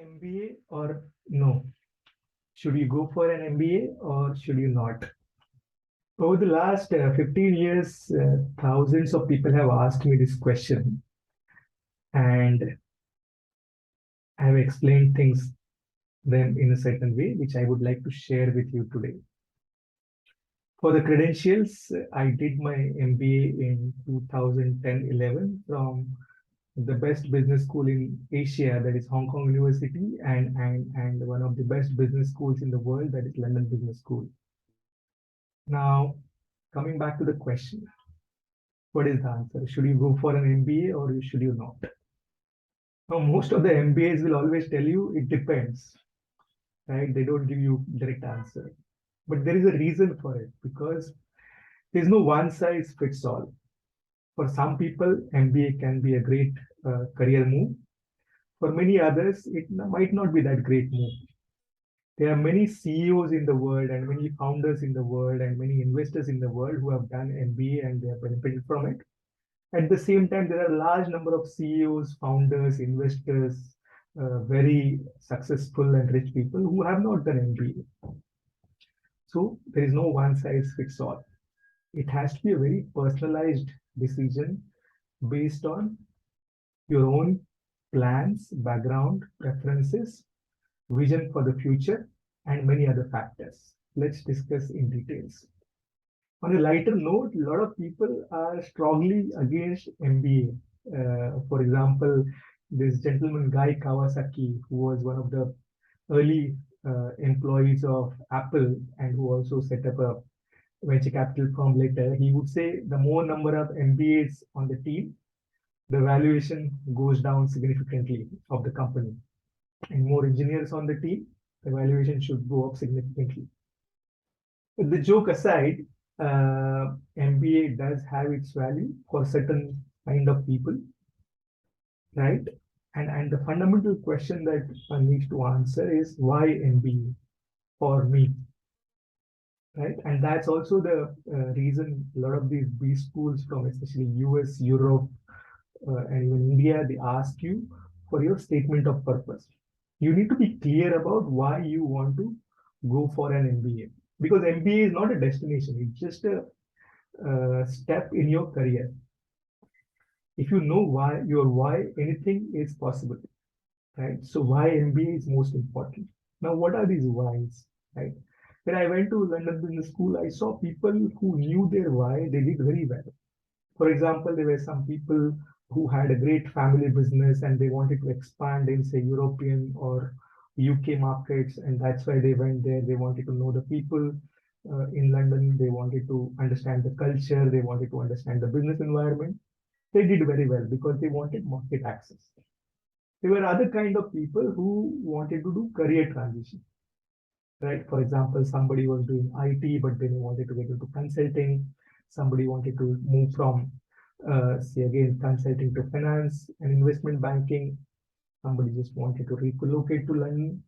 MBA or no? Should you go for an MBA or should you not? Over the last 15 years, thousands of people have asked me this question, and I have explained things them in a certain way, which I would like to share with you today. For the credentials, I did my MBA in 2010-11 from the best business school in Asia, that is Hong Kong University, and one of the best business schools in the world, that is London Business School. Now, coming back to the question, what is the answer? Should you go for an MBA or should you not? Now, most of the MBAs will always tell you it depends, right? They don't give you direct answer. But there is a reason for it because there's no one size fits all. For some people, MBA can be a great career move. For many others, it might not be that great move. There are many CEOs in the world and many founders in the world and many investors in the world who have done MBA and they have benefited from it. At the same time, there are a large number of CEOs, founders, investors, very successful and rich people who have not done MBA. So there is no one size fits all. It has to be a very personalized decision based on your own plans, background, preferences, vision for the future, and many other factors. Let's discuss in details. On a lighter note, a lot of people are strongly against MBA. For example, this gentleman, Guy Kawasaki, who was one of the early employees of Apple and who also set up a venture capital firm later, he would say the more number of MBAs on the team, the valuation goes down significantly of the company. And more engineers on the team, the valuation should go up significantly. But the joke aside, MBA does have its value for certain kind of people, right? And the fundamental question that one needs to answer is why MBA for me, right? And that's also the reason a lot of these B schools from especially US, Europe, and even India, they ask you for your statement of purpose. You need to be clear about why you want to go for an MBA, because MBA is not a destination, it's just a step in your career. If you know why, anything is possible, right? So why MBA is most important. Now, what are these whys, right? When I went to London Business School, I saw people who knew their why, they did very well. For example, there were some people who had a great family business and they wanted to expand in, say, European or UK markets, and that's why they went there. They wanted to know the people in London. They wanted to understand the culture. They wanted to understand the business environment. They did very well because they wanted market access. There were other kind of people who wanted to do career transition, right? For example, somebody was doing IT, but then he wanted to get into consulting. Somebody wanted to move from, say again, consulting to finance and investment banking. Somebody just wanted to relocate to London.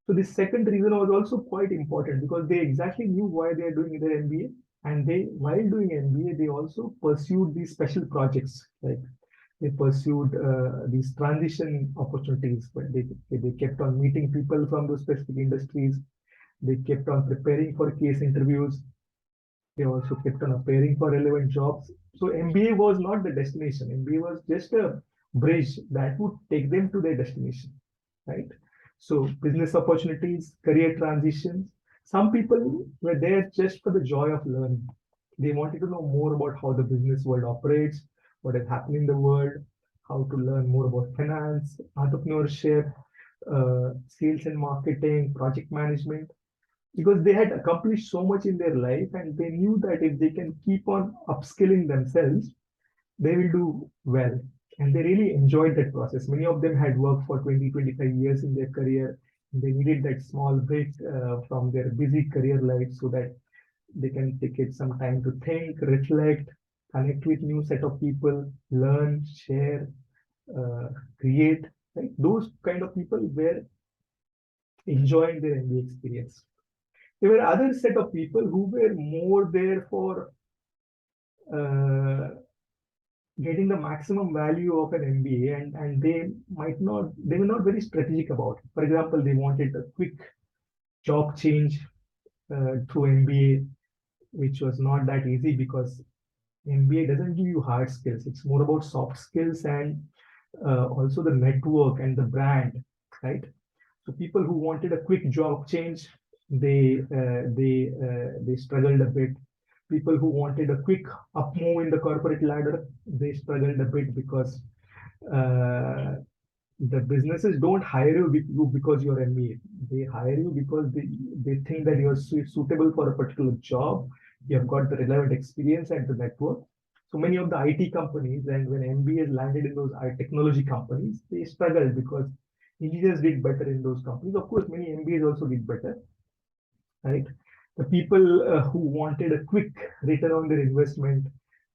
So the second reason was also quite important because they exactly knew why they are doing their MBA. And they, while doing MBA, they also pursued these special projects, like they pursued these transition opportunities, but they kept on meeting people from those specific industries. They kept on preparing for case interviews. They also kept on appearing for relevant jobs. So MBA was not the destination. MBA was just a bridge that would take them to their destination, right? So business opportunities, career transitions. Some people were there just for the joy of learning. They wanted to know more about how the business world operates, what is happening in the world, how to learn more about finance, entrepreneurship, sales and marketing, project management, because they had accomplished so much in their life and they knew that if they can keep on upskilling themselves, they will do well. And they really enjoyed that process. Many of them had worked for 20, 25 years in their career. They needed that small break from their busy career life so that they can take it some time to think, reflect, connect with new set of people, learn, share, create. Right? Those kind of people were enjoying their MBA experience. There were other set of people who were more there for getting the maximum value of an MBA, and they were not very strategic about it. For example, they wanted a quick job change through MBA, which was not that easy because MBA doesn't give you hard skills. It's more about soft skills and also the network and the brand, right? So people who wanted a quick job change, they struggled a bit. People who wanted a quick up move in the corporate ladder, they struggled a bit because uh, the businesses don't hire you because you're MBA. They hire you because they think that you're suitable for a particular job. You have got the relevant experience and the network. So many of the IT companies, and when MBAs landed in those technology companies, they struggled because engineers did better in those companies. Of course, many MBAs also did better, right? The people who wanted a quick return on their investment,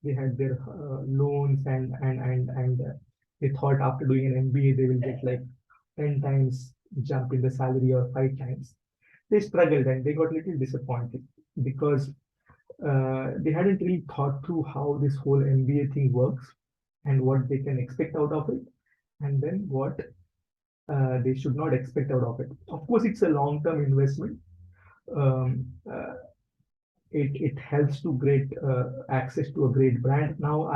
they had their loans and they thought after doing an MBA they will get like 10 times jump in the salary or 5 times. They struggled and they got a little disappointed because they hadn't really thought through how this whole MBA thing works and what they can expect out of it, and then what they should not expect out of it. Of course, it's a long-term investment. Um, uh, it helps to great access to a great brand. Now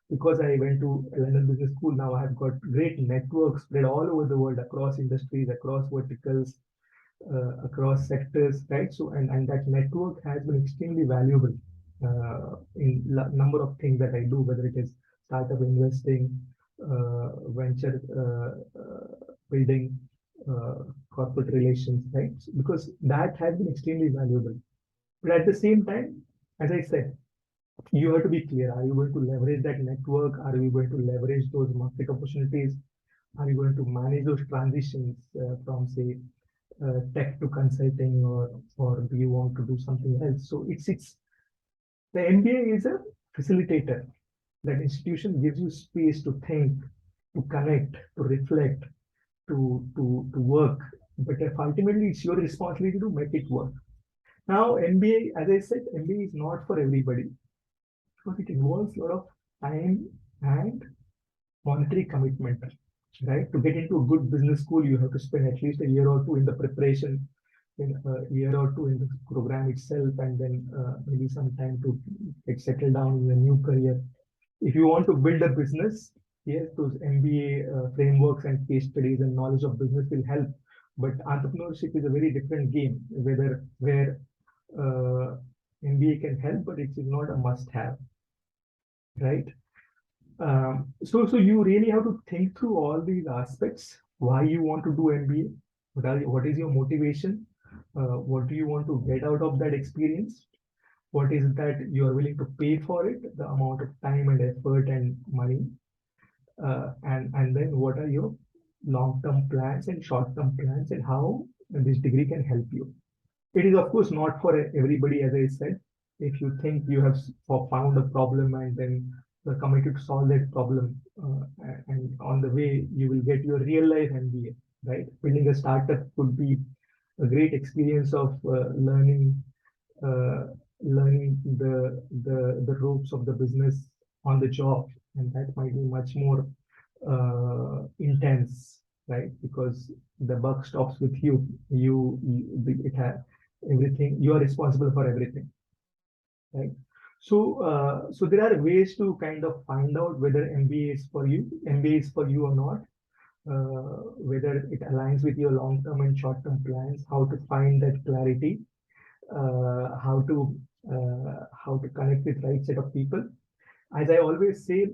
because I went to London Business School, now I've got great networks spread all over the world, across industries, across verticals, across sectors, right? So and that network has been extremely valuable in number of things that I do, whether it is startup investing, venture building, corporate relations, right? Because that has been extremely valuable. But at the same time, as I said, you have to be clear. Are you going to leverage that network? Are you going to leverage those market opportunities? Are you going to manage those transitions from, say, tech to consulting, or do you want to do something else? So it's the MBA is a facilitator. That institution gives you space to think, to connect, to reflect, to work. But if ultimately it's your responsibility to make it work. Now, MBA, as I said, MBA is not for everybody because it involves a lot of time and monetary commitment, right? To get into a good business school, you have to spend at least a year or two in the preparation, in a year or two in the program itself, and then maybe some time to get settled down in a new career. If you want to build a business, yes, those MBA frameworks and case studies and knowledge of business will help. But entrepreneurship is a very different game, where MBA can help, but it is not a must-have, right? So you really have to think through all these aspects. Why you want to do MBA? What is your motivation? What do you want to get out of that experience? What is it that you are willing to pay for it? The amount of time and effort and money, and then what are your long-term plans and short-term plans, and how this degree can help you. It is, of course, not for everybody, as I said. If you think you have found a problem and then you're committed to solve that problem, and on the way you will get your real life MBA, right? Building a startup could be a great experience of uh, learning the ropes of the business on the job, and that might be much more intense, right? Because the buck stops with you. It has everything. You are responsible for everything, right? So there are ways to kind of find out whether MBA is for you or not, whether it aligns with your long-term and short-term plans, how to find that clarity, uh, how to how to connect with right set of people. As I always say,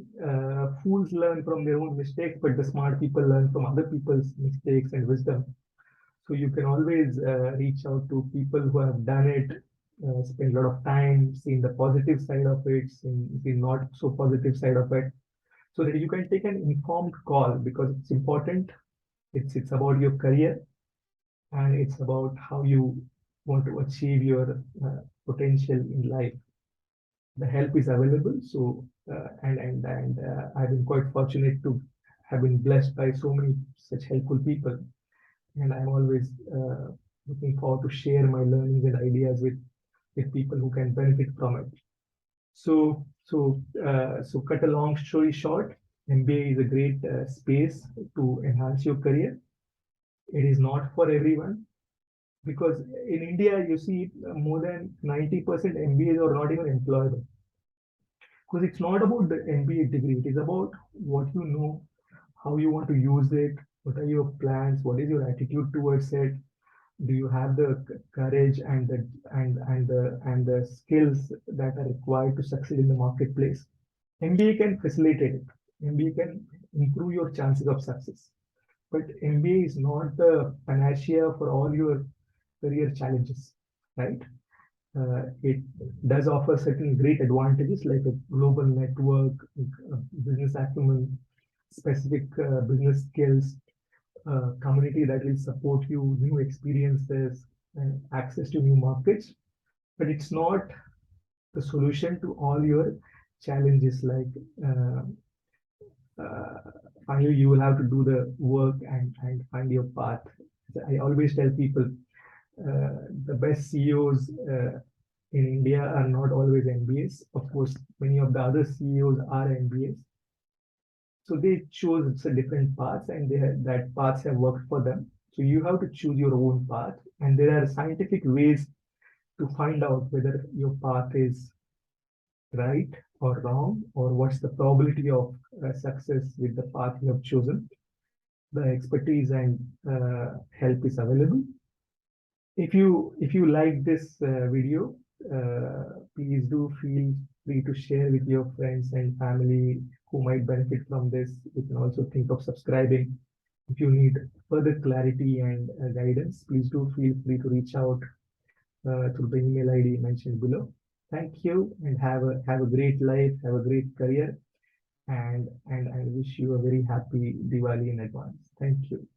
fools learn from their own mistakes, but the smart people learn from other people's mistakes and wisdom. So you can always reach out to people who have done it, spend a lot of time, seen the positive side of it, seen the not so positive side of it, so that you can take an informed call, because it's important. It's about your career, and it's about how you want to achieve your potential in life. The help is available. So I've been quite fortunate to have been blessed by so many such helpful people, and I'm always looking forward to share my learnings and ideas with people who can benefit from it. So So cut a long story short, MBA is a great space to enhance your career. It is not for everyone because in India, you see more than 90% MBAs are not even employable. Because it's not about the MBA degree, it is about what you know, how you want to use it, what are your plans, what is your attitude towards it, do you have the courage and the skills that are required to succeed in the marketplace. MBA can facilitate it. MBA can improve your chances of success. But MBA is not the panacea for all your career challenges, right? It does offer certain great advantages like a global network, business acumen, specific business skills, community that will support you, new experiences, and access to new markets. But it's not the solution to all your challenges. Like finally, you will have to do the work and find your path. I always tell people the best CEOs in India are not always MBAs. Of course, many of the other CEOs are MBAs. So they chose it's a different path and that paths have worked for them. So you have to choose your own path. And there are scientific ways to find out whether your path is right or wrong, or what's the probability of success with the path you have chosen. The expertise and help is available. If you like this video, please do feel free to share with your friends and family who might benefit from this. You can also think of subscribing. If you need further clarity and guidance, please do feel free to reach out through the email ID mentioned below. Thank you and have a great life, have a great career, and I wish you a very happy Diwali in advance. Thank you.